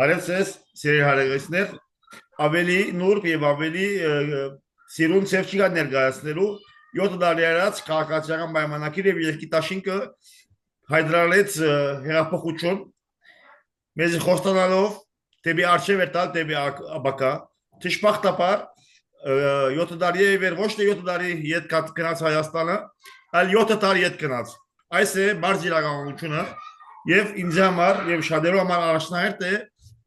Բարևձեզ, սիրելի հարազատներ, ավելի նուրբ եւ ավելի սիրուն ծև չի ներկայացնելու 7 տարի առաջ քաղաքացիական պայմանագիր եւ երկիտաշինքը հայտարարեց հեղափոխություն մեզ խոստանալով դեպի արժեվ տալ դեպի ապակա դժբախտաբար 7 տարի է ոչ թե 7 տարի ետ գնաց Հայաստանը, այլ 7 տարի ետ գնաց։ Այս է բարձ իրականությունը եւ ինձ համար եւ շատերու համար առաջնահերթ է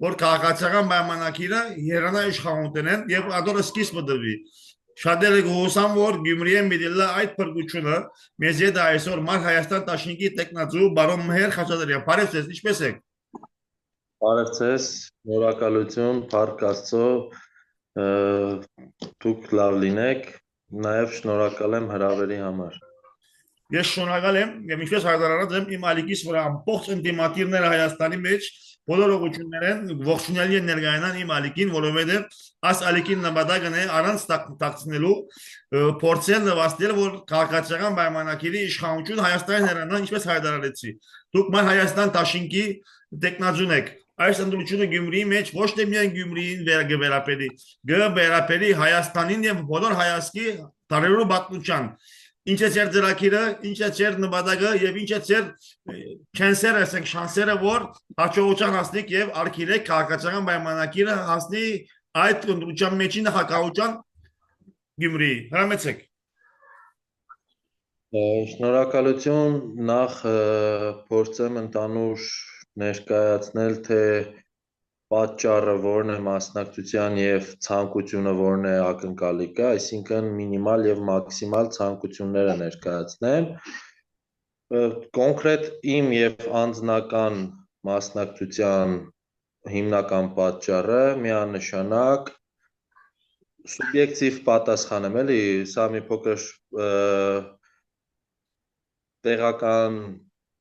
որ քաղաքացիական պայմանագիրը երանա իշխանությունն եւ ադորը սկիզբը դրվի։ Շատերը գուսան որ Գյումրիեն միտիլա այդ փրկությունը մեզ է դա այսօր մար Հայաստան տաշինքի տեխնազու բարոն Մհեր Խաչատրյան։ Բարևձեզ, ինչպե՞ս եք։ Բարևձեզ, շնորհակալություն, Փառք Աստծո, դուք լավ լինեք, նաեւ շնորհակալ եմ հրավերի համար։ Ես շնորհակալ եմ եւ ինչպես հայտարարած եմ իմ ալիքիս վրա ամբողջ ընդդիմադիրները Հայաստանի մեջ բոլոր ուղղություններն ողջունելի են ներկայանան իմ ալիքին, որովհետեւ այս ալիքին նպատակն է առանց տակցնելու փորձել նվաստել որ քաղաքացիական պայմանագիրի իշխանություն Հայաստանի հեռանան ինչպես հայտարարեցի։ Դուք մար Հայաստան տաշինքի տեխնազուն եք։ Այս ընդդիմությունը Գյումրիի մեջ ոչ թե միայն Գյումրիին վերաբերի Հայաստանին եւ բոլոր հայաստանի տարերու պատմության ինչ է ձեր ծրագիրը, ինչ է ձեր նպատակը եւ ինչ է ձեր չանսերը, ասենք շանսերը որ հաջողության հասնեք եւ արգելեք քաղաքացիական պայմանագիրը հասնի այդ ընդդիմության մեջի նախագահության Գյումրիի։ Հրամեցեք։ Շնորհակալություն, նախ փորձեմ ընդանուր ներկայացնել թե պատճառը որն է մասնակցության եւ ցանկությունը որն է ակնկալիքը, այսինքն մինիմալ եւ մաքսիմալ ցանկությունները ներկայացնեմ։ Կոնկրետ իմ եւ անձնական մասնակցության հիմնական պատճառը միանշանակ սուբյեկտիվ պատասխան եմ, էլի, սա մի փոքր տեղական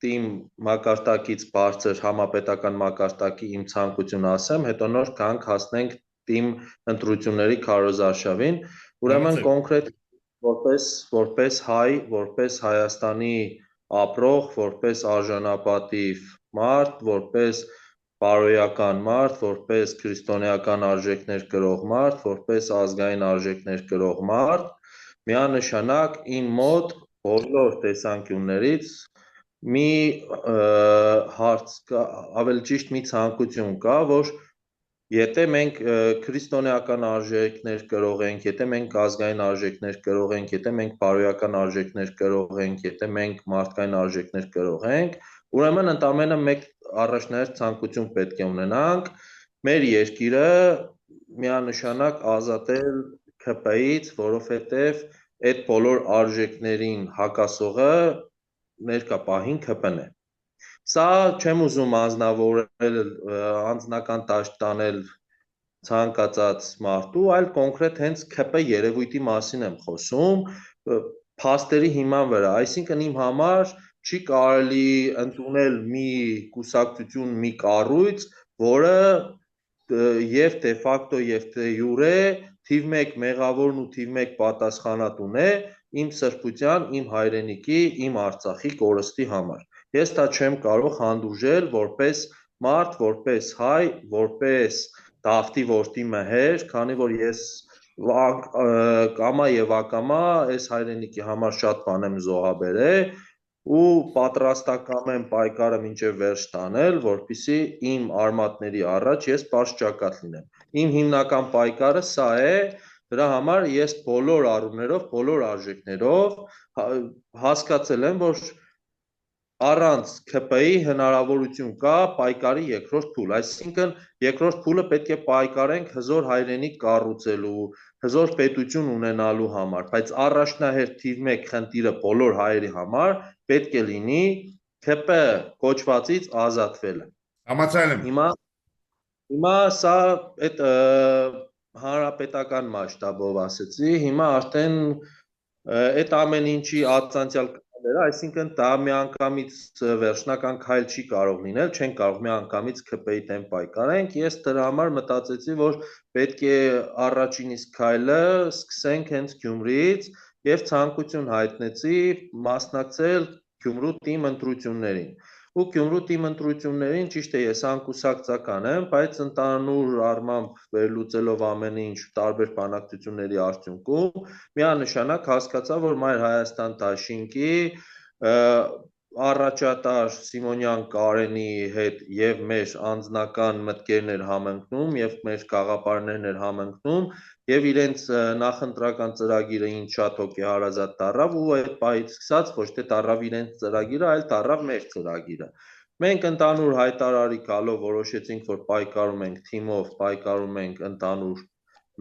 իմ մակարդակից բարձր համապետական մակարդակի իմ ցանկություն ասեմ, հետո նոր կանք հասնենք իմ ընտրությունների քարոզարշավին, ուրեմն կոնկրետ որպես հայ, որպես Հայաստանի ապրող, որպես արժանապատիվ մարդ, որպես բարոյական մարդ, որպես քրիստոնեական արժեքներ կրող մարդ, որպես ազգային արժեքներ կրող մարդ, միանշանակ իմ մոտ բոլոր տեսանկյուններից մի հարց կա, ավելի ճիշտ մի ցանկություն կա, որ եթե մենք քրիստոնեական արժեքներ կրող ենք, եթե մենք ազգային արժեքներ կրող ենք, եթե մենք բարոյական արժեքներ կրող ենք, եթե մենք մարդկային արժեքներ կրող ենք, ուրեմն ընդամենը մեկ առաջնահերթ ցանկություն պետք է ունենանք, մեր երկիրը միանշանակ ազատել ՔՊ-ից, որովհետև այդ բոլոր արժեքներին հակասողը ներկա պահին ՔՊ-ն է։ Սա չեմ ուզում անձնավորել, անձնական տաշ տանել ցանկացած մարդու, այլ կոնկրետ հենց ՔՊ երևույթի մասին եմ խոսում, փաստերի հիման վրա, այսինքն իմ համար չի կարելի ընդունել մի կուսակցություն, մի կառույց, որը եւ դե ֆակտո եւ դե յուրե թիվ 1 մեղավորն ու թիվ 1 պատասխանատուն է իմ սրբության, իմ հայրենիքի, իմ Արցախի կորստի համար։ Ես դա չեմ կարող հանդուրժել որպես մարդ, որպես հայ, որպես Դավթի որդի Մհեր, քանի որ ես կամա եւ ակամա այս հայրենիքի համար շատ բան եմ զոհաբերել ու պատրաստակամ եմ պայքարը մինչև վերջ տանել, որպեսզի իմ արմատների առաջ ես պարզ լինեմ։ Իմ հիմնական պայքարը սա է, դրա համար ես բոլոր առումներով, բոլոր արժեքներով հասկացել եմ, որ առանց ՔՊ-ի հնարավորություն կա պայքարի երկրորդ փուլ, այսինքն երկրորդ փուլը պետք է պայքարենք հզոր հայրենիք կառուցելու, հզոր պետություն ունենալու համար, բայց առաջնահերթ թիվ 1 խնդիրը բոլոր հայերի համար պետք է լինի ՔՊ կոչվածից ազատվելը։ Համաձայն եմ։ Հիմա սա այդ հանրապետական մասշտաբով ասեցի, հիմա արդեն այդ ամեն ինչի ածանցյալ այսինքն դա միանգամից վերջնական քայլ չի կարող լինել, չեն կարող միանգամից ՔՊ-ի դեմ պայքարենք, ես դրա համար մտածեցի, որ պետք է առաջին իսկ քայլը սկսենք հենց Գյումրիից եւ ցանկություն հայտնեցի մասնակցել Գյումրու թիմ ընտրություններին։ ու Գյումրու թիմ ընտրություններին ճիշտ է ես անկուսակցական եմ, բայց ընդհանուր առմամբ վերլուծելով ամեն ինչ տարբեր բանակցությունների արդյունքում միանշանակ հասկացա, որ Մայր Հայաստան դաշինքի առաջատար Սիմոնյան Կարենի հետ եւ մեր անձնական մտքերն էր համընկնում եւ մեր գաղափարներն էր համընկնում եւ իրենց նախընտրական ծրագիրը ինչ շատ հոգի հարազատ դառավ ու այդ պահից սկսած ոչ թե դառավ իրենց ծրագիրը, այլ դառավ մեր ծրագիրը։ Մենք ընդհանուր հայտարարի գալով որոշեցինք, որ պայքարում ենք թիմով, պայքարում ենք ընդհանուր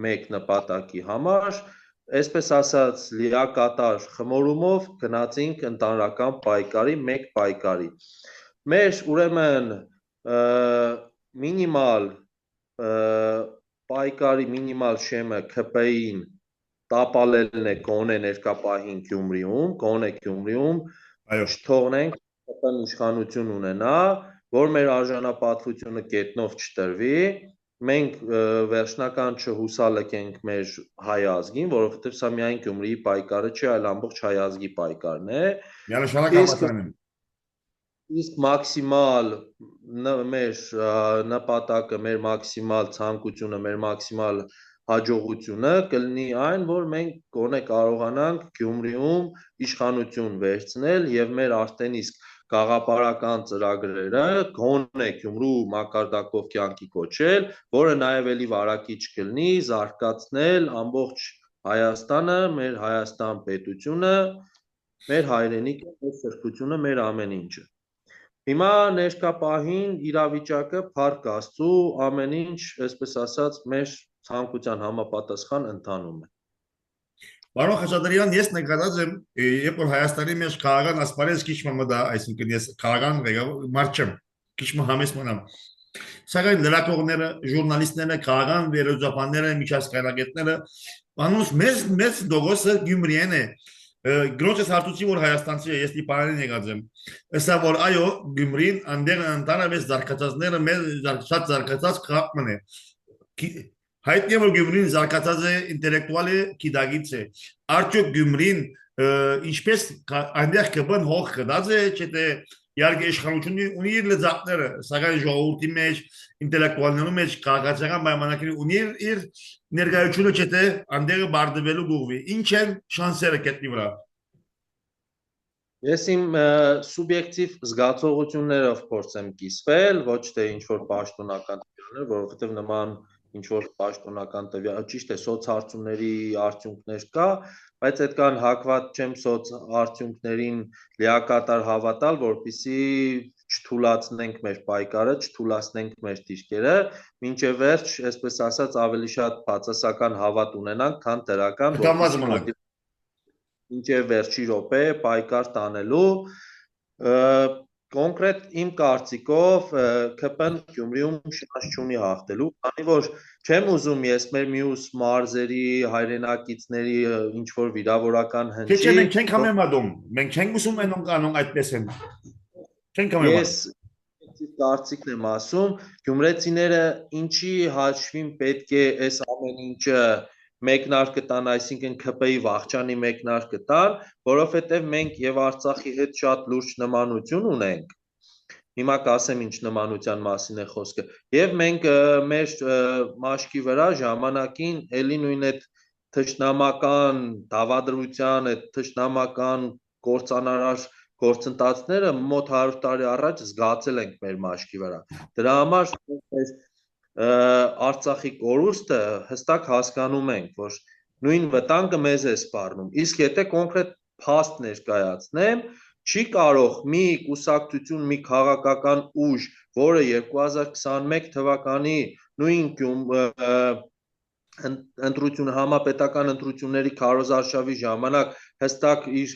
մեկ նպատակի համար, այսպես ասած լիակատար խմորումով գնացինք ընդհանրական պայքարի, մեկ պայքարի։ Մեր ուրեմն մինիմալ պայքարի մինիմալ շեմը ՔՊ-ին տապալելն է գոնե ներկա պահին Գյումրիում, գոնե Գյումրիում չթողնենք ԿՊ-ն իշխանություն ունենա, որ մեր արժանապատվությունը կետնով չտրվի, մենք վերջնական չհուսալքենք մեր հայ ազգին, որովհետև սա միայն Գյումրիի պայքարը չէ, այլ ամբողջ հայ ազգի պայքարն է։ Իսկ մաքսիմալ մեր նպատակը, մեր մաքսիմալ ցանկությունը, մեր մաքսիմալ հաջողությունը կլինի այն, որ մենք գոնե կարողանանք Գյումրիում իշխանություն վերցնել եւ մեր արդեն իսկ գաղափարական ծրագրերը գոնե Գյումրու մակարդակով կյանքի կոչել, որը նաեւ էլի վարակիչ կլինի զարգացնել ամբողջ Հայաստանը, մեր Հայաստան պետությունը, մեր հայրենիքը, մեր սրբությունը, մեր ամեն ինչը։ Հիմա ներկա պահին իրավիճակը փառք Աստծո ամեն ինչ, այսպես ասած, մեր ցանկության համապատասխան ընթանում է։ Պարոն Խաչատրյան, ես նկատած եմ, երբ որ Հայաստանի մեջ քաղաքական ասպարեզ քիչ մտա, այսինքն ես քաղաքական մարդ չեմ, քիչ համես մնամ։ Սակայն լրատվողները, ժուրնալիստները, քաղաքական վերլուծաբանները, միջազգայնագետները, անոնց մեծ դոգոսը Գյումրիեն է։ Գրոջս հարցուցի, որ հայաստանցի է, ես դիպարին եկած եմ։ Ըստ որ այո, Գյումրին անդեղ ընդհանրապես զարգացածները մեծ շատ զարգացած քաղաքն է։ Հայտնի է, որ Գյումրին զարգացած է ինտելեկտուալի գիտագից է։ Արդյոք Գյումրին ինչպես այնտեղ կբն հող կդած է, չէ՞ թե իհարկե իշխանությունը ունի իր լեզակները, սակայն ժողովրդի մեջ, ինտելեկտուալների մեջ քաղաքացիական պայմանագրի ունի իր ներկայությունը, չէ՞ թե այնտեղը բարդվելու գուղվի։ Ինչ են շանսերը կետնի վրա։ Ես իմ սուբյեկտիվ զգացողություններով փորձեմ կիսվել, ոչ թե ինչ-որ պաշտոնական տվյալներ, որովհետև նման ինչ-որ պաշտոնական տվյալ, ճիշտ է, սոցհարցումների արդյունքներ կա, բայց այդքան հակված չեմ սոցհարցունքներին լիակատար հավատալ, որպեսզի չթուլացնենք մեր պայքարը, չթուլացնենք մեր դիրքերը, մինչև վերջ, այսպես ասած, ավելի շատ բացասական հավատ ունենանք, քան դրական, մինչև վերջի րոպե պայքար տանելու։ Կոնկրետ իմ կարծիքով ԿՊ-ն Գյումրիում շանս չունի հաղթելու, քանի որ չեմ ուզում ես մեր մյուս մարզերի հայրենակիցների ինչ-որ վիրավորական հնչի։ Չէ, մենք չենք համեմատում, մենք չենք ուզում անոնք այդպես են։ Չենք համեմատում։ Ես կարծիքն եմ ասում, գյումրեցիները ինչի հաշվին պետք է այս ամեն ինչը մեկնարկը տան, այսինքն ԿՊ-ի վախճանի մեկնարկը տան, որովհետև մենք եւ Արցախի հետ շատ լուրջ նմանություն ունենք։ Հիմա կասեմ ինչ նմանության մասին է խոսքը։ Եվ մենք մեր մաշկի վրա ժամանակին էլի նույն այդ թշնամական դավադրության, այդ թշնամական կործանարար գործընթացները մոտ 100 տարի առաջ զգացել ենք մեր մաշկի վրա։ Դրա համար մեր Արցախի կորուստը հստակ հասկանում ենք, որ նույն վտանգը մեզ է սպառնում։ Իսկ եթե կոնկրետ փաստ ներկայացնեմ, չի կարող մի կուսակցություն, մի քաղաքական ուժ, որը 2021 թվականի նույն համապետական ընտրությունների քարոզարշավի ժամանակ հստակ իր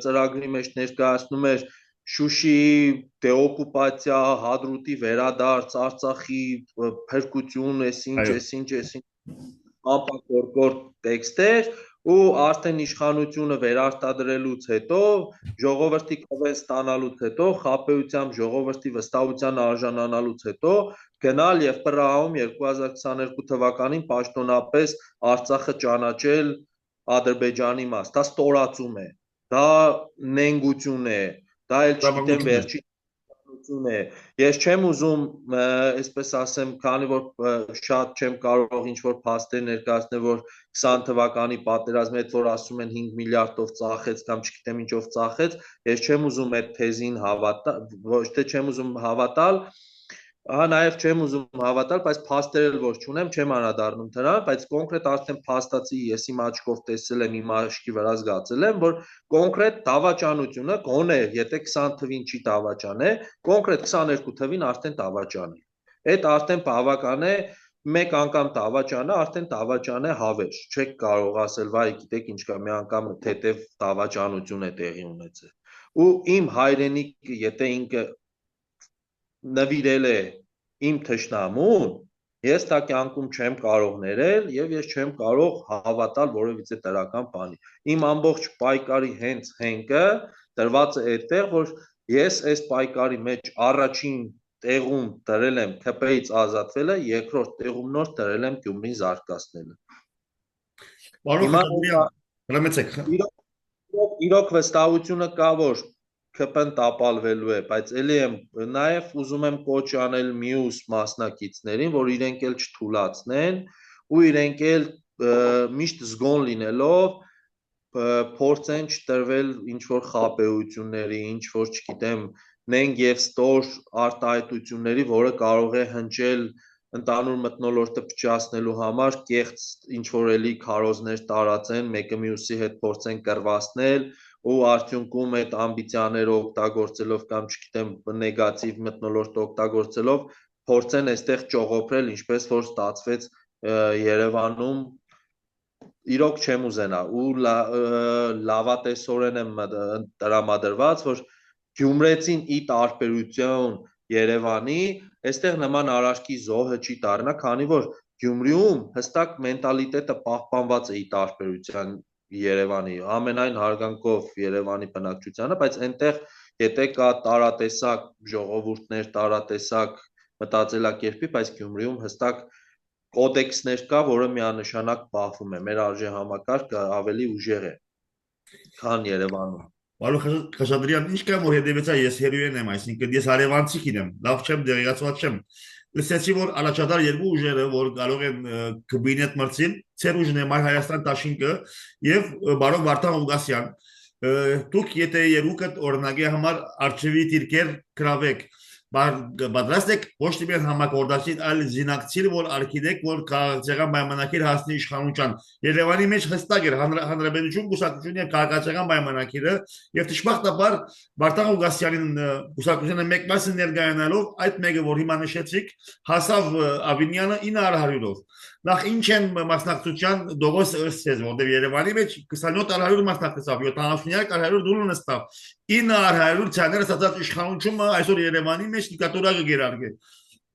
ծրագրի մեջ ներկայացնում էր Շուշիի դեօկուպացիա, Հադրութի վերադարձ, Արցախի փրկություն, այսինչ անպակորկոր տեքստեր ու արդեն իշխանությունը վերարտադրելուց հետո, ժողովրդի կողմեն ստանալուց հետո, խաբեությամբ ժողովրդի վստահության արժանանալուց հետո գնալ եւ Պրահայում 2022 թվականին պաշտոնապես Արցախը ճանաչել Ադրբեջանի մաս, դա ստորացում է, դա նենգություն է, դա էլ չգիտեմ վերջի Սպասություն է։ Ես չեմ ուզում, այսպես ասեմ, քանի որ շատ չեմ կարող ինչ-որ փաստեր ներկայացնել, որ 20 թվականի պատերազմի հետ, որ ասում են 5 միլիարդով ծախեց կամ չգիտեմ ինչով ծախեց, ես չեմ ուզում այդ թեզին հավատալ, ոչ թե չեմ ուզում հավատալ, նաև չեմ ուզում հավատալ, բայց փաստեր էլ որ չունեմ, չեմ անդրադառնում դրան, բայց կոնկրետ արդեն փաստացի ես իմ աչքով տեսել եմ, իմ աչքի վրա զգացել եմ, որ կոնկրետ դավաճանությունը գոնե, եթե 20 թվին չի դավաճանել, կոնկրետ 22 թվին արդեն դավաճան է։ Այդ արդեն բավական է, մեկ անգամ դավաճանը, արդեն դավաճան է հավերժ։ Չեք կարող ասել, վայ, գիտեք ինչ կա, մի անգամ թեթև դավաճանություն է տեղի ունեցել։ Ու իմ հայրենիք, եթե ինքը նվիրել է իմ թշնամուն, ես դա կյանքում չեմ կարող ներել եւ ես չեմ կարող հավատալ որևիցե դրական բանի։ Իմ ամբողջ պայքարի հենց հենքը դրված է այդտեղ, որ ես այս պայքարի մեջ առաջին տեղում դրել եմ ԿՊ-ից ազատվելը, երկրորդ տեղում նոր դրել եմ Գյումրին զարգացնելը։ Պարոն Խաչատրյան, հրամեցեք։ Իրոք վստահությունը կա, որ ԿՊ-ն տապալվելու է, բայց ելի եմ նաև ուզում եմ կոչ անել մյուս մասնակիցներին, որ իրենք էլ չթուլացնեն ու իրենք էլ միշտ զգոն լինելով փորձեն չտրվել ինչ-որ խաբեությունների, ինչ-որ չգիտեմ, նենք եւ ստոր արտահայտությունների, որը կարող է հնչել ընդհանուր մթնոլորտը փչացնելու համար կեղծ ինչ-որ էլի քարոզներ տարածեն, մեկը մյուսի հետ փորձեն կռվացնել ու արդյունքում այդ ամբիցիաները օգտագործելով կամ չգիտեմ նեգատիվ մթնոլորտը օգտագործելով փորձեն այստեղ ճողոփրել, ինչպես որ ստացվեց Երևանում, իրոք չեմ ուզենա ու լավատեսորեն եմ տրամադրված, որ Գյումրեցին ի տարբերություն Երևանի, այստեղ նման արարքի զոհը չի դառնա, քանի որ Գյումրիում հստակ մենտալիտետը պահպանված է ի տարբերության Երևանի, ամենայն հարգանքով Երևանի բնակչությանը, բայց այնտեղ եթե կա տարատեսակ ժողովուրդներ, տարատեսակ մտածելակերպի, բայց Գյումրիում հստակ կոդեքսներ կա, որը միանշանակ պահվում է, մեր արժեհամակարգը ավելի ուժեղ է, քան Երևանում։ Պարոն Խաչատրյան, ինչ կա որ հետևեցա ես հերոյեն եմ, այսինքն ես հարևանցի եմ, լավ չեմ, դեղացված չեմ։ Լսեցի որ առաջադար երկու ուժերը, որ կարող են կաբինետ մրցել, ծեր ուժն է Մայր Հայաստան դաշինքը եւ բարոն Վարդան Ղուկասյան, դուք եթե երկուքդ օրինակի համար արխիվի դիրքեր գրավեք, պատրաստ եք ոչ թե միայն համակարգին, այլ զինակցիլ, որ արքիտեկտ, որ քաղաքացիական պայմանագիր հասնի իշխանության։ Երևանի մեջ հստակ էր հանրապետություն կուսակցությունների եւ քաղաքացիական պայմանագիրը եւ դժբախտաբար Վարդան Ղուկասյանին կուսակցությունը մեկ մասը ներկայանալով այդ մեկը որ հիմա նշեցիք հասավ Ավինյանը 900-ով նախ ինչ են մասնակցության դողոս ըստ որտեղ Երևանի մեջ 27-100 մասնակցավ 70-100 դուլ նստավ 900 ցաները ստացած իշխանությունը այսօր Երևանի մեջ դիկտատորա կգերարգե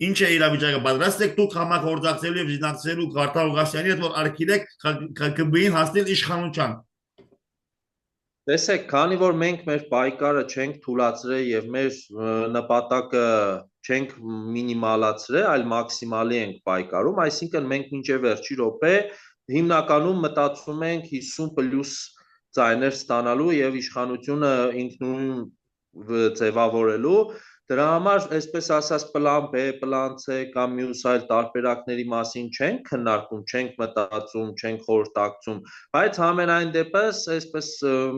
ինչ է իրավիճակը պատրաստ եք դուք համագործակցելու եւ զինակցելու Վարդան Ղուկասյանի հետ որ արքիտեկտ ԿԲ-ին հասնել իշխանության Տեսեք, քանի որ մենք մեր պայքարը չենք թույլատրել եւ մեր նպատակը չենք մինիմալացրել, այլ մաքսիմալի ենք պայքարում, այսինքն մենք մինչև վերջի րոպե հիմնականում մտածում ենք 50+ ձայներ ստանալու եւ իշխանությունը ինքնուրույն ձևավորելու Դրա համար, այսպես ասած, պլան B, պլան C կամ մյուս այլ տարբերակների մասին չենք քննարկում, չենք մտածում, չենք խորհրդակցում, բայց համենայն դեպս, այսպես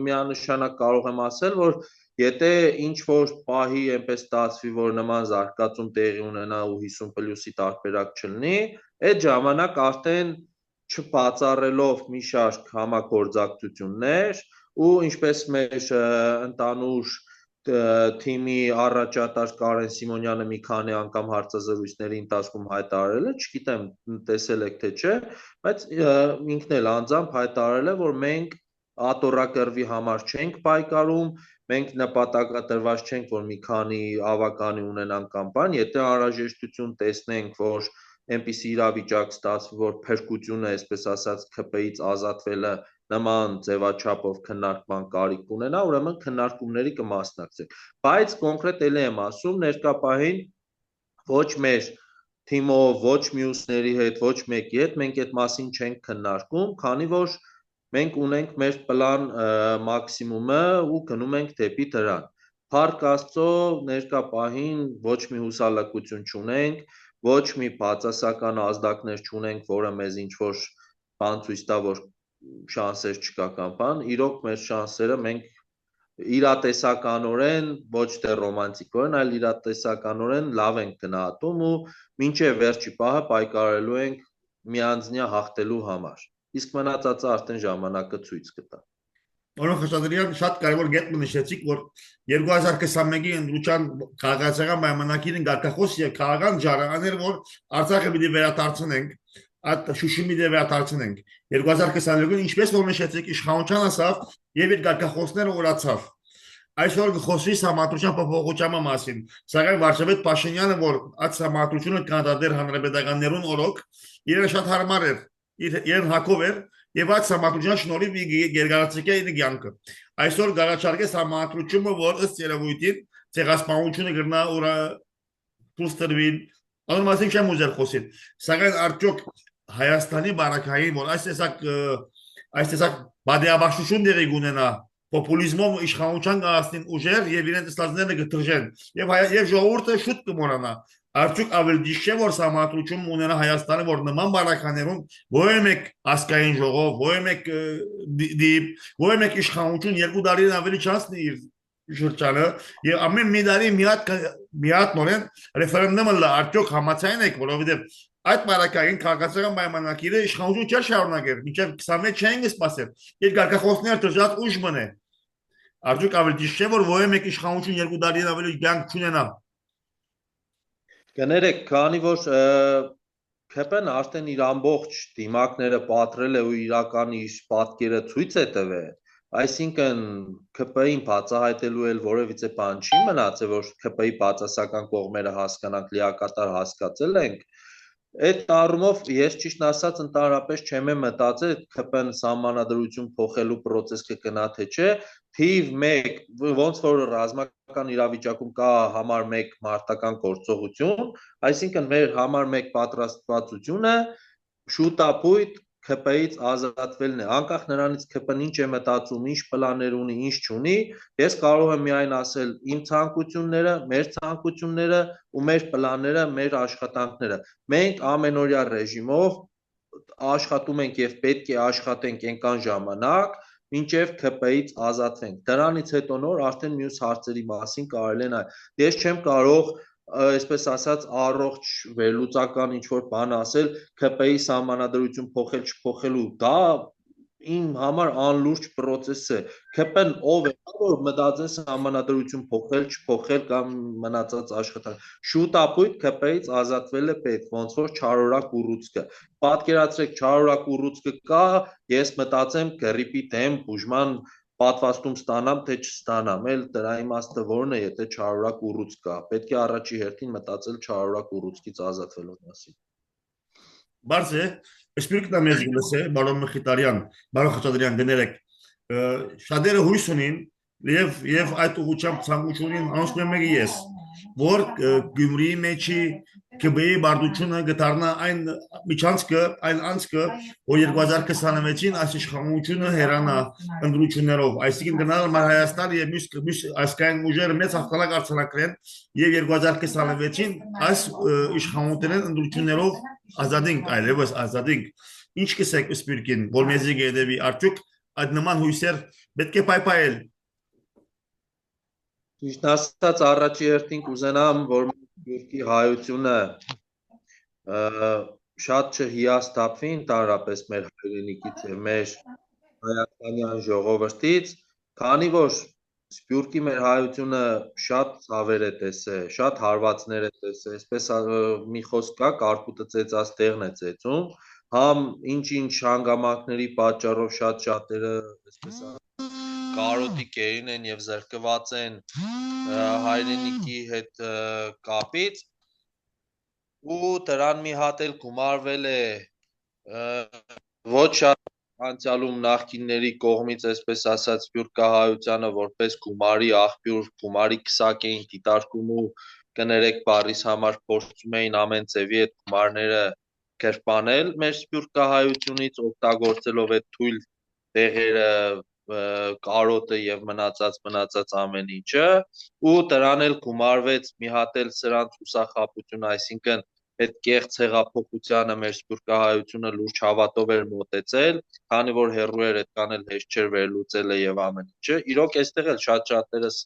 միանշանակ կարող եմ ասել, որ եթե ինչ-որ պահի այնպես ստացվի, որ նման զարգացում տեղի ունենա ու 50+-ի տարբերակ չլինի, այդ ժամանակ արդեն չբացառելով մի շարք համագործակցություններ ու ինչպես մեր ընդհանուր թիմի առաջատար Կարեն Սիմոնյանը մի քանի անգամ հարցազրույցների ընթացքում հայտարարել է, չգիտեմ տեսել եք թե չէ, բայց ինքն էլ անձամբ հայտարարել է, որ մենք աթոռակռվի համար չենք պայքարում, մենք նպատակադրված չենք, որ մի քանի ավականի ունենանք կամ բան, եթե անհրաժեշտություն տեսնենք, որ այնպիսի իրավիճակ ստացվի, որ փրկությունը, այսպես ասած, ԿՊ-ից ազատվելը նման ձևաչափով քննարկման կարիք ունենա, ուրեմն քննարկումների կմասնակցենք։ Բայց կոնկրետ էլ եմ ասում, ներկա պահին ոչ մեր թիմով, ոչ մյուսների հետ, ոչ մեկի հետ մենք այդ մասին չենք քննարկում, քանի որ մենք ունենք մեր պլան մաքսիմումը ու գնում ենք դեպի դրան։ Փառք Աստծո, ներկա պահին ոչ մի հուսալքություն չունենք, ոչ մի բացասական ազդակներ չունենք, որը մեզ ինչ-որ բան ցույց տա, որ շանսեր չկա կամ բան, իրոք մեր շանսերը մենք իրատեսականորեն, ոչ թե ռոմանտիկորեն, այլ իրատեսականորեն լավ ենք գնահատում ու մինչև վերջի պահը պայքարելու ենք միանձնյա հաղթելու համար։ Իսկ մնացածը արդեն ժամանակը ցույց կտա։ Օրոք Խաչատրյան շատ կարևոր գետ նշեցիք, որ 2021-ի ընդրության քաղաքացիական պայմանագիրին գարկախոս եւ քաղաքական ժառանգներ, որ Արցախը պիտի վերադարձնենք, այդ Շուշին պիտի վերադարձնենք։ 2022-ին ինչպես որ նշեցիք, իշխանության ասավ եւ իր գարկախոսները օրացավ։ Այսօր խոսվի համադրության փոփոխության մասին, սակայն Վարշավետ Փաշինյանը, որ այդ համադրությունը կանդադեր հանրապետականներուն օրոք, իրեն շատ հարմար էր, իրեն հակով էր եւ այդ համադրության շնորհիվ գերգարացիկե իր կյանքը։ Այսօր գարաչարկես համադրությունը, որ ըստ երևույթին ցեղասպանությունը գրնա ուրա դուստրվին, անոր մասին չեմ ուզել խոսել, սակայն արդյոք Հայաստանի բարակային, որ այս տեսակ բادرաբաշխություն դերի գունենա պոպուլիզմով իշխանության կհասնին ուժեր եւ իրենց ստացները կթրջեն եւ ժողովուրդը շուտ կմոռանա արդյոք ավելի դիշ չէ որ համադրություն ունենա Հայաստանը որ նման բարականերուն ո՞ր մեկ ասկային ժողով ո՞ր մեկ դիպ ո՞ր մեկ իշխանություն երկու տարին ավելի չանցնի իր շրջանը եւ ամեն մի տարի մի հատ նորեն ռեֆերենդումը լա արդյոք համաձայն եք որովհետեւ այդ բարակային քաղաքացիական պայմանագիրը իշխանություն չէ շարունակել մինչև 26 չեն սպասել իր գարկախոսները դժվար ուժ մնե արդյոք ավելի ճիշտ չէ որ ո՞ր մեկ իշխանություն երկու տարին ավելի կյանք չունենա Կներեք, քանի որ ՔՊ-ն արդեն իր ամբողջ դիմակները պատրել է ու իրական իր պատկերը ցույց է տվել, այսինքն ՔՊ-ին բացահայտելու էլ որևիցե բան չի մնացել, որ ՔՊ-ի բացասական կողմերը հասկանանք, լիակատար հասկացել ենք, այդ առումով ես ճիշտ ասած ընդհանրապես չեմ մտածել ՔՊ-ն սահմանադրություն փոխելու process կգնա թե չէ, թիվ 1 ոնց որ ռազմական իրավիճակում կա համար 1 մարտական գործողություն, այսինքն մեր համար 1 պատրաստվածությունը շուտապույտ ՔՊ-ից ազատվելն է, անկախ նրանից ՔՊ-ն ինչ է մտածում, ինչ պլաններ ունի, ինչ չունի, ես կարող եմ միայն ասել իմ ցանկությունները, մեր ցանկությունները ու մեր պլանները, մեր աշխատանքները։ Մենք ամենօրյա ռեժիմով աշխատում ենք եւ պետք է աշխատենք այնքան ժամանակ, մինչև ՔՊ-ից ազատվենք։ Դրանից հետո նոր արդեն մյուս հարցերի մասին կարելի է ես չեմ կարող այսպես ասած առողջ վերլուծական ինչ-որ բան ասել ՔՊ-ի սահմանադրություն փոխել չփոխելու դա իմ համար անլուրջ process է ՔՊ-ն ով է որ մտածեն սահմանադրություն փոխել չփոխել կամ մնացած աշխատանք շուտապույտ ՔՊ-ից ազատվել է պետք ոնց որ չարորակ ուռուցքը պատկերացրեք չարորակ ուռուցքը կա ես մտածեմ գրիպի դեմ բուժման պատվաստում ստանամ թե չստանամ, էլ դրա իմաստը որն է, եթե չարորակ ուռուցք կա, պետք է առաջի հերթին մտածել չարորակ ուռուցքից ազատվելու մասին։ Բարձ է, սպիրկն մեզ գլս է, բարոն Մխիթարյան, բարոն Խաչատրյան գներեք, շատերը հույս ունին եւ այդ ուղղությամբ ցանկությունին անցնում եք ես, որ Գյումրիի մեջի ԿԲ-ի բարդությունը գտարնա այն միջանցքը, այն անցքը, որ 2026-ին այս իշխանությունը հերանա ընդրություններով, այսինքն գնալ Հայաստան եւ մյուս ասկային ուժերը մեծ հաղթանակ արձանագրեն եւ 2026-ին այս իշխանություններին ընդրություններով ազատենք, այլևս ազատենք։ Ինչ կսեք սպիրկին, որ մեզի գեդեվի արդյոք այդ նման հույսեր պետք է պայպայել։ Ճիշտ ասած առաջի հերթին կուզենամ, որ Սփյուռքի հայությունը շատ չհիասթափվի ընդհանրապես մեր հայրենիքից եւ մեր հայաստանյան ժողովրդից, քանի որ Սփյուռքի մեր հայությունը շատ ցավեր է տեսել, շատ հարվածներ է տեսել, այսպես մի խոսք կա, կարկուտը ծեծած տեղն է ծեծում, համ ինչ-ինչ հանգամանքների պատճառով շատ շատերը, այսպես կարոտի կերին են եւ զրկված են հայրենիքի հետ կապից ու դրան մի հատ էլ գումարվել է ոչ շատ անցյալում նախկինների կողմից այսպես ասած սփյուռքահայությանը որպես գումարի աղբյուր, գումարի քսակ էին դիտարկում ու կներեք բարիս համար փորձում էին ամեն ձևի այդ գումարները կերպանել մեր սփյուռքահայությունից օգտագործելով այդ թույլ տեղերը կարոտը եւ մնացած ամեն ինչը ու դրան էլ գումարվեց մի հատ էլ սրանց ուսախապություն, այսինքն այդ կեղծ հեղափոխությանը մեր սփյուռքահայությունը լուրջ հավատով էր մոտեցել, քանի որ հերրու էր այդքան էլ հեշտ չէր վերլուծելը եւ ամեն ինչը։ Իրոք այստեղ էլ շատ-շատերս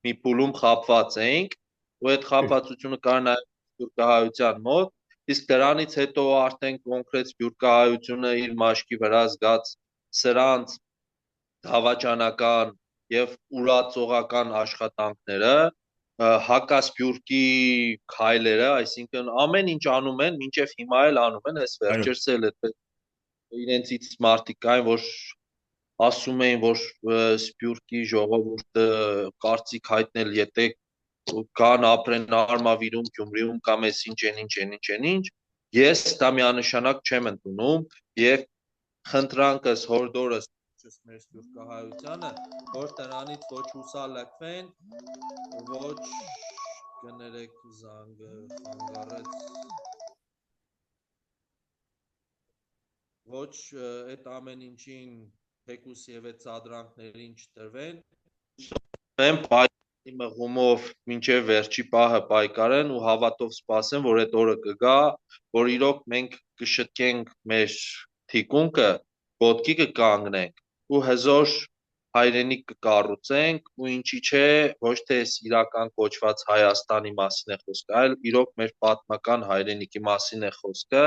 մի փուլում խապված էինք, ու այդ խապվածությունը կար նաեւ սփյուռքահայության մոտ, իսկ դրանից հետո արդեն կոնկրետ սփյուռքահայությունը իր մաշկի վրա զգաց սրանց դավաճանական եւ ուրացողական աշխատանքները, հակասփյուռքի քայլերը, այսինքն ամեն ինչ անում են, մինչեւ հիմա էլ անում են, այս Այո, վերջերս էլ այդպես իրենցից մարդիկ կային, որ ասում էին, որ սփյուռքի ժողովուրդը կարծիք հայտնել, եթե կան ապրեն Արմավիրում, Գյումրիում կամ էս ինչ, ես դա միանշանակ չեմ ընդունում եւ խնդրանքս հորդորս մեր սփյուռքահայությանը, որ դրանից ոչ հուսալքվեն, ոչ կներեք զանգը խանգարեց, ոչ այդ ամեն ինչին թեկուս եւ այդ սադրանքներին չտրվեն, պայքարի մղումով մինչև վերջի պահը պայքարեն ու հավատով սպասեն, որ այդ օրը կգա, որ իրոք մենք կշտկենք մեր թիկունքը, ոտքի կկանգնենք ու հզոր հայրենիք կկառուցենք ու ինչի չէ, ոչ թե իրական կոչված Հայաստանի մասին է խոսքը, այլ իրոք մեր պատմական հայրենիքի մասին է խոսքը,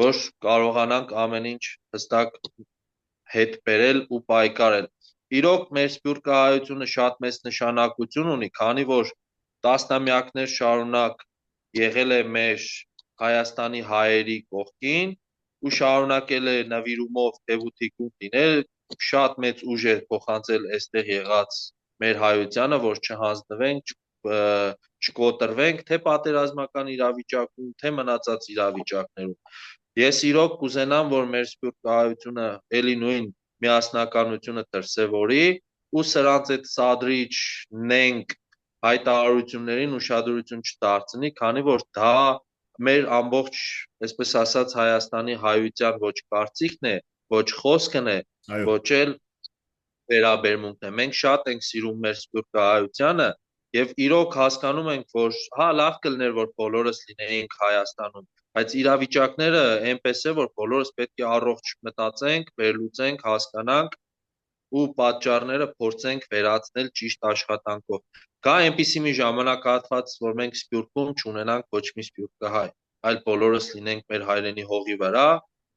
որ կարողանանք ամեն ինչ հստակ հետ բերել ու պայքարել։ Իրոք մեր սփյուռքահայությունը շատ մեծ նշանակություն ունի, քանի որ տասնամյակներ շարունակ եղել է մեր Հայաստանի հայերի կողքին ու շարունակել է նվիրումով թևութիկուն լինել, շատ մեծ ուժ է փոխանցել այստեղ եղած մեր հայությանը, որ չհանձնվենք, չկոտրվենք, թե պատերազմական իրավիճակում, թե մնացած իրավիճակներում։ Ես իրոք կուզենամ, որ մեր սփյուռքահայությունը էլի նույն միասնականությունը դրսևորի ու սրանց այդ սադրիչ նենք հայտարարություններին ուշադրություն չդարձնի, քանի որ դա մեր ամբողջ, այսպես ասած, Հայաստանի հայության ոչ կարծիքն է, ոչ խոսքն է, այո, ոչ էլ վերաբերմունքն է։ Մենք շատ ենք սիրում մեր սփյուռքահայությանը եւ իրոք հասկանում ենք, որ հա լավ կլներ, որ բոլորս լինեինք Հայաստանում, բայց իրավիճակները այնպես է, որ բոլորս պետք է առողջ մտածենք, վերլուծենք, հասկանանք ու պատճառները փորձենք վերացնել ճիշտ աշխատանքով։ Կա այնպիսի մի ժամանակահատված, որ մենք Սփյուռքում չունենանք ոչ մի սփյուռքահայ, այլ բոլորս լինենք մեր հայրենի հողի վրա,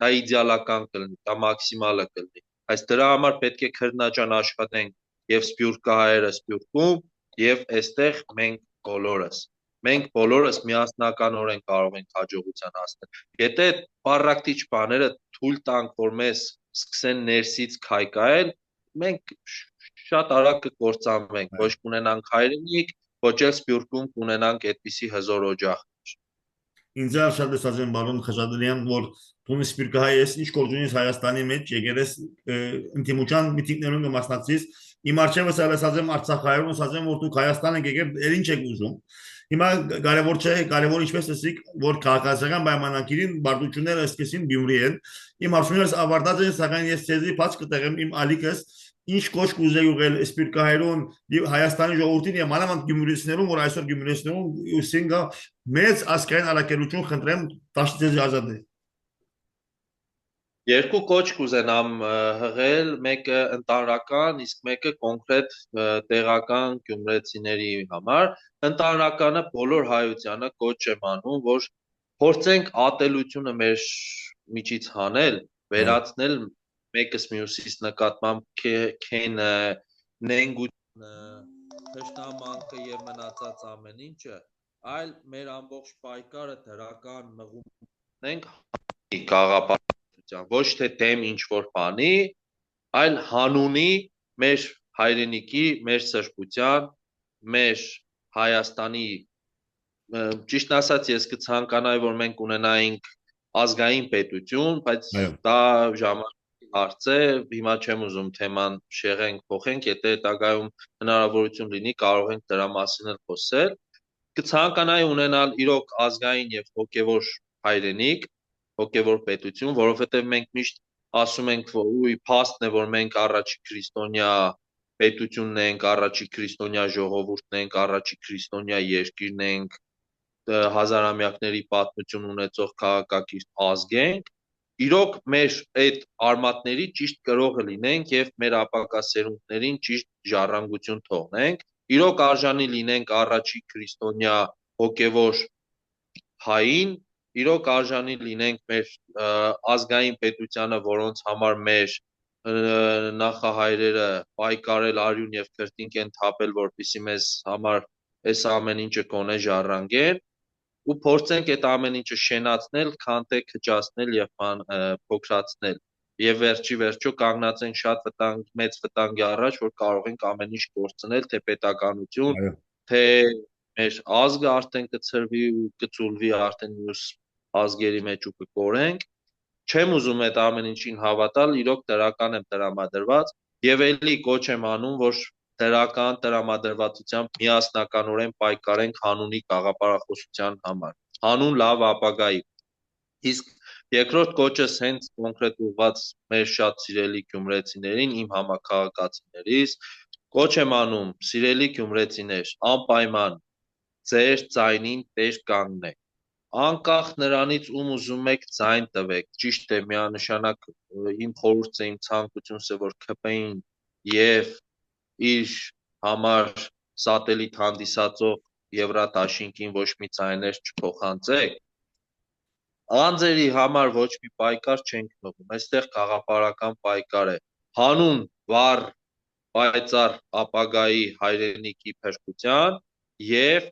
դա իդեալական կլինի, դա մաքսիմալը կլինի։ Այս դրա համար պետք է քրտնաջան աշխատենք եւ սփյուռքահայերը Սփյուռքում եւ այստեղ մենք բոլորս։ Մենք բոլորս միասնականորեն կարող ենք հաջողության հասնել։ Եթե պարակտիչ բաները թույլ տանք, որ մեզ սկսեն ներսից քայքայել, մենք շատ արագ կկործանվենք, ոչ կունենանք հայրենիք, ոչ էլ Սփյուռքում կունենանք այդպիսի հզոր օջախ։ ինձ էլ շատ լսած եմ բարոն Խաչատրյան, որ դու սպիրկահայ ես, ինչ գործ ունիս Հայաստանի մեջ, եկել ես ինտիմության միտինգներում կմասնակցես, իմ արջևս էլ լսած եմ Արցախայում, ասած եմ, որ դուք Հայաստան եք եկել, ել ինչ եք ուզում։ Հիմա կարևոր չէ, կարևոր ինչպես ասիկ, որ քաղաքացիական պայմանագիրին բարդությունները այսպեսին Գյումրի են։ Իմ հարցումներս ավարտած են, սակայն ես ցեզի բաց կտեղեմ իմ ալիքս ինչ կոշ կուզեի ուղել սպիրկահայերուն Հայաստանի ժողովրդին եւ մանավանդ գյումրեցիներուն, որ այսօր գյումրեցիներուն ուսինգա մեծ ազգային առաքելություն խնդրեմ դաշտից ազատի։ Երկու կոչ կուզենամ հղել, մեկը ընտանրական, իսկ մեկը կոնկրետ տեղական գյումրեցիների համար։ Ընտանրականը բոլոր հայությանը կոչ եմ անում, որ փորձենք ատելությունը մեր միջից հանել, վերացնել մեկս մյուսից նկատմամբ քենը, նենգությունը, թշնամանքը եւ մնացած ամեն ինչը, այլ մեր ամբողջ պայքարը դրական մղում ենք գաղափարության, ոչ թե դեմ ինչ որ բանի, այլ հանունի մեր հայրենիքի, մեր սրբության, մեր Հայաստանի, ճիշտ ասած ես կցանկանայի, որ մենք ունենայինք ազգային պետություն, բայց դա ժամանակի հարց է, հիմա չեմ ուզում թեման շեղենք, փոխենք, եթե հետագայում հնարավորություն լինի, կարող ենք դրա մասին էլ խոսել։ Կցանկանայի ունենալ իրոք ազգային եւ հոգեվոր հայրենիք, հոգեվոր պետություն, որովհետեւ մենք միշտ ասում ենք, որ ուի փաստն է, որ մենք առաջի քրիստոնյա պետությունն ենք, առաջի քրիստոնյա ժողովուրդն ենք, առաջի քրիստոնյա երկիրն ենք, հազարամյակների պատմություն ունեցող քաղաքակիրթ ազգ ենք, իրոք մեր այդ արմատների ճիշտ կրողը լինենք եւ մեր ապագա սերունդներին ճիշտ ժառանգություն թողնենք, իրոք արժանի լինենք առաջի քրիստոնյա հոգևոր հային, իրոք արժանի լինենք մեր ազգային պետությանը, որոնց համար մեր նախահայրերը պայքարել արյուն եւ քրտինք են թափել, որպեսզի մեզ համար այս ամեն ինչը կոնե ժառանգեն, ու փորձենք այդ ամեն ինչը շենացնել, քանտել, քճացնել եւ փոքրացնել։ Եվ վերջի վերջո կանգնած ենք շատ մեծ վտանգի առաջ, որ կարող ենք ամեն ինչ կորցնել, թե պետականություն, Այո, թե մեր ազգը արդեն կցրվի ու կծուլվի արդեն մյուս ազգերի մեջ ու կկորենք։ Չեմ ուզում այդ ամեն ինչին հավատալ, իրոք դրական եմ տրամադրված եւ ելի կոչ եմ անում, որ դրական տրամադրվածությամբ միասնականորեն պայքարենք հանունի գաղափարախոսության համար, հանուն լավ ապագայի։ Իսկ երկրորդ կոչս հենց կոնկրետ ուղղված մեր շատ սիրելի գյումրեցիներին, իմ համակարգացիներիս, կոչ եմ անում, սիրելի գյումրեցիներ, անպայման ձեր ձայնին տեր կանգնեք։ Անկախ նրանից ում ուզում եք ձայն տվեք, ճիշտ է, միանշանակ իմ խորհուրդը, իմ ցանկությունս է, որ ՔՊ-ին եւ իր համար սատելիտ հանդիսացող Եվրադաշինքին ոչ մի ձայներ չփոխանցեք, անձերի համար ոչ մի պայքար չենք մղում, այստեղ գաղափարական պայքար է, հանուն վառ պայծառ ապագայի հայրենիքի փրկության եւ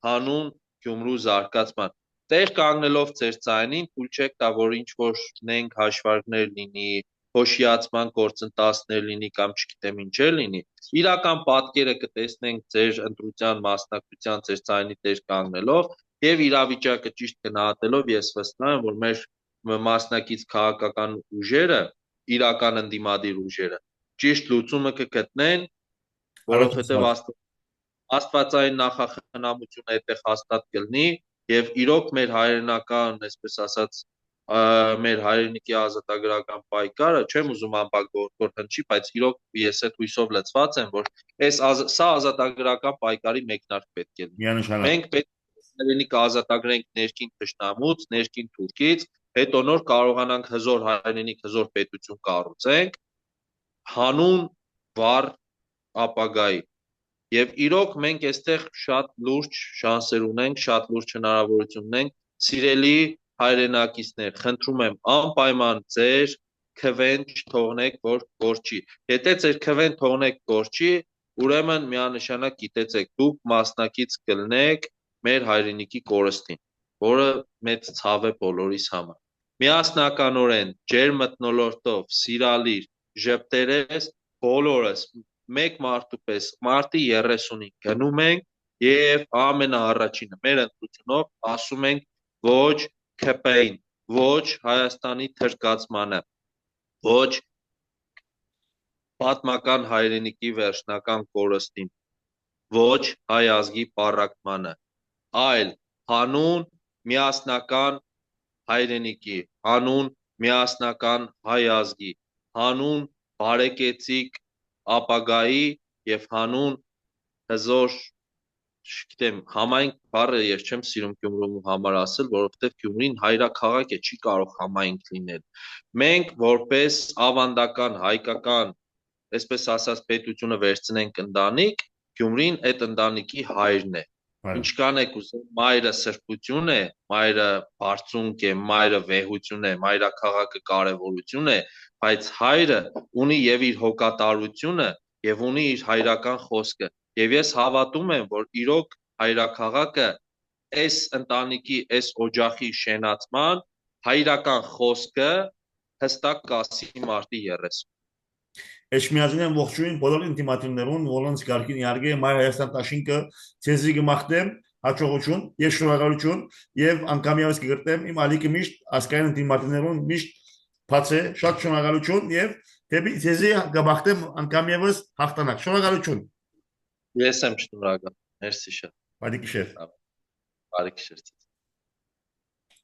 հանուն Գյումրու զարգացման։ Տեղ կանգնելով ձեր ձայնին, թույլ չեք տա, որ ինչ որ նենք հաշվարկներ լինի, հոշիացման գործընթացներ լինի կամ չգիտեմ ինչեր լինի, իրական պատկերը կտեսնենք ձեր ընտրության մասնակցության ձեր ձայնի տեր կանգնելով եւ իրավիճակը ճիշտ գնահատելով ես վստահ եմ, որ մեր մասնակից քաղաքական ուժերը, իրական ընդդիմադիր ուժերը ճիշտ լուծումը կգտնեն, որովհետեւ աստվածային նախախնամությունը այդտեղ հաստատ կլինի եւ իրոք մեր հայրենական, այսպես ասած, մեր հայրենիքի ազատագրական պայքարը, չեմ ուզում ամբողջ հնչի, բայց իրոք ես այդ հույսով լցված եմ, որ սա ազատագրական պայքարի մեկնարկ պետք է լինի։ միանշանակ։ Մենք պետք է հայրենիքը ազատագրենք ներքին թշնամուց, ներքին թուրքից, հետո նոր կարողանանք հզոր հայրենիք, հզոր պետություն կառուցենք հանուն վառ ապագայի։ Եվ իրոք մենք այստեղ շատ լուրջ շանսեր ունենք, շատ լուրջ հնարավորություն ունենք, սիրելի հայրենակիցներ, խնդրում եմ անպայման ձեր քվեն չթողնեք, որ կորչի։ Եթե ձեր քվեն թողնեք կորչի, ուրեմն միանշանակ գիտեցեք, դուք մասնակից կլինեք մեր հայրենիքի կորստին, որը մեծ ցավ է բոլորիս համար։ Միասնականորեն, ջեր մթնոլորտով, սիրալիր, ժպտերես, բոլորս մեկ մարդու պես մարտի 30-ին գնում ենք եւ ամենաառաջինը մեր ընտրությունով ասում ենք ոչ ՔՊ-ին, ոչ Հայաստանի թրկացմանը, ոչ պատմական հայրենիքի վերջնական կորստին, ոչ հայ ազգի պառակտմանը, այլ հանուն միասնական հայրենիքի, հանուն միասնական հայ ազգի, հանուն բարեկեցիկ ապագայի եւ հանուն հզոր, չգիտեմ, համայնք բառը ես չեմ սիրում Գյումրու համար ասել, որովհետեւ Գյումրին հայրաքաղաք է, չի կարող համայնք լինել։ Մենք որպես ավանդական հայկական, այսպես ասած, պետությունը վերցնենք ընտանիք, Գյումրին այդ ընտանիքի հայրն է։ Ինչքան եք ուզում, մայրը սրբություն է, մայրը բարձունք է, մայրը վեհություն է, մայրաքաղաքը կարևորություն է, բայց հայրը ունի եւ իր հոգատարությունը եւ ունի իր հայրական խոսքը եւ ես հավատում եմ, որ իրոք հայրաքաղաքը այս ընտանիքի, այս օջախի շենացման հայրական խոսքը հստակ կասի մարտի 30։ Էջմիածին ողջույն բոլոր ինտիմատիվներուն, որոնց կարգին իհարկե Մայր Հայաստան Տաշինքը ցեզի կմաղթեմ հաջողություն եւ շնորհակալություն եւ անգամիավս կգրտեմ իմ ալիքը միշտ ասկային ինտիմատիվներուն միշտ բաց է, շատ շնորհակալություն եւ դեպի ցեզի կմաղթեմ անգամիավս հաղթանակ։ Շնորհակալություն։ Ես եմ շնորհակալ։ Մերսի շատ։ Բարի գիշեր։ Բարի գիշեր։